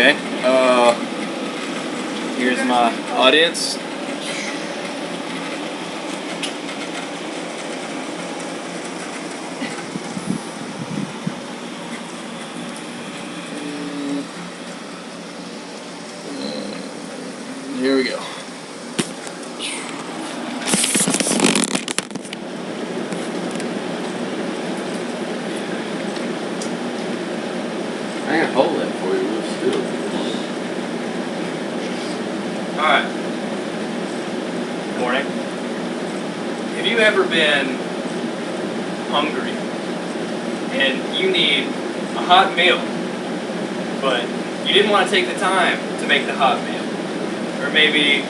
Okay, here's my audience. Here we go. I can hold that for you real still. Alright. Morning. Have you ever been hungry and you need a hot meal, but you didn't want to take the time to make the hot meal? Or maybe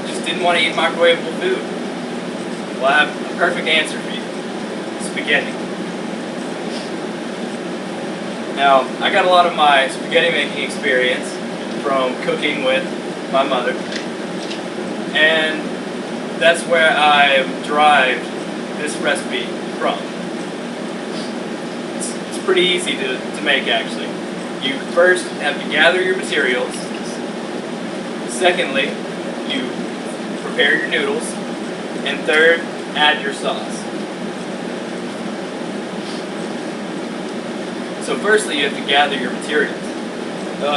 just didn't want to eat microwavable food? Well, I have a perfect answer for you. Spaghetti. Now, I got a lot of my spaghetti making experience from cooking with my mother, and that's where I derived this recipe from. It's pretty easy to make, actually. You first have to gather your materials. Secondly, you prepare your noodles. And third, add your sauce. So firstly, you have to gather your materials.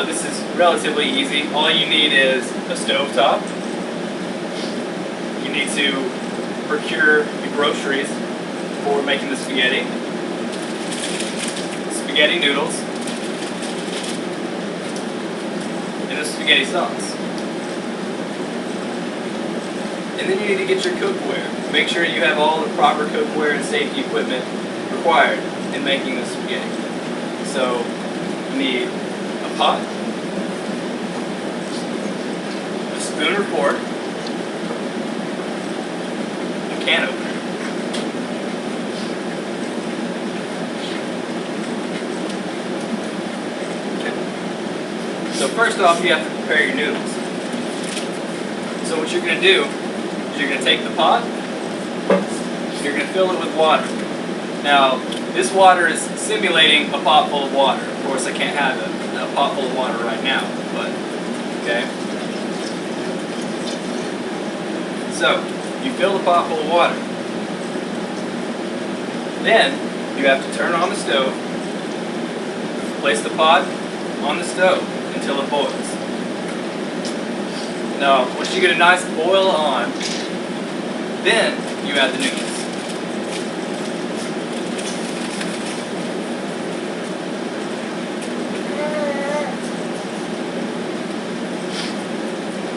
This is relatively easy. All you need is a stovetop. You need to procure the groceries for making the spaghetti. Spaghetti noodles. And the spaghetti sauce. And then you need to get your cookware. Make sure you have all the proper cookware and safety equipment required in making the spaghetti. So, you need a pot, a spoon or fork, a can opener. Okay. So first off, you have to prepare your noodles. So what you're going to do is you're going to take the pot, you're going to fill it with water. Now, this water is simulating a pot full of water. Of course, I can't have a pot full of water right now, but, okay. So, you fill the pot full of water. Then, you have to turn on the stove, place the pot on the stove until it boils. Now, once you get a nice boil on, then you add the noodles.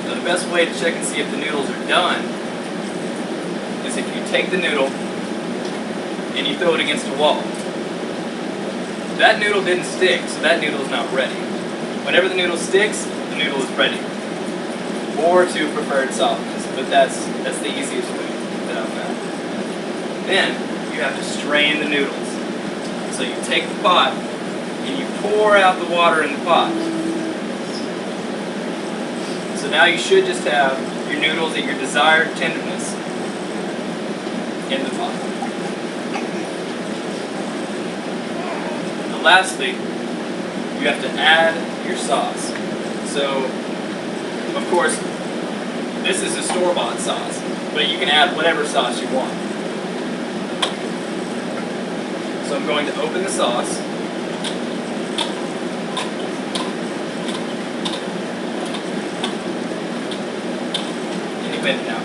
Now, the best way to check and see if the noodles are done is if you take the noodle and you throw it against a wall. That noodle didn't stick, so that noodle is not ready. Whenever the noodle sticks, the noodle is ready. Or to preferred softness, but that's the easiest way that I've found. Then you have to strain the noodles. So you take the pot and you pour out the water in the pot. So now you should just have your noodles at your desired tenderness in the pot. And lastly, you have to add your sauce. So, of course, this is a store-bought sauce, but you can add whatever sauce you want. So I'm going to open the sauce. And you bend it out.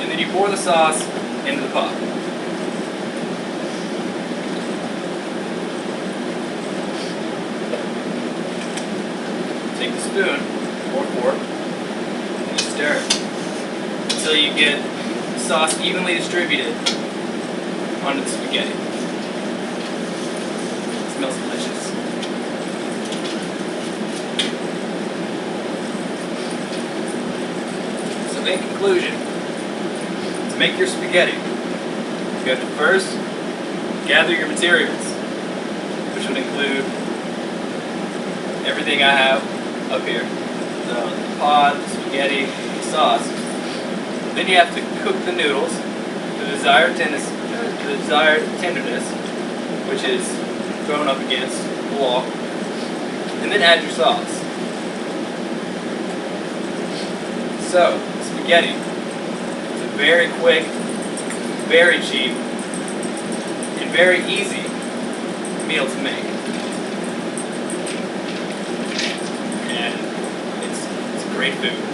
And then you pour the sauce into the pot. Take the spoon or fork and stir it until you get the sauce evenly distributed onto the spaghetti. It smells delicious. So in conclusion, to make your spaghetti, you have to first gather your materials, which would include everything I have up here. The pot, the spaghetti, the sauce. Then you have to cook the noodles to the desired tenderness, which is thrown up against the wall, and then add your sauce. So, spaghetti. It's a very quick, very cheap, and very easy meal to make. And it's great food.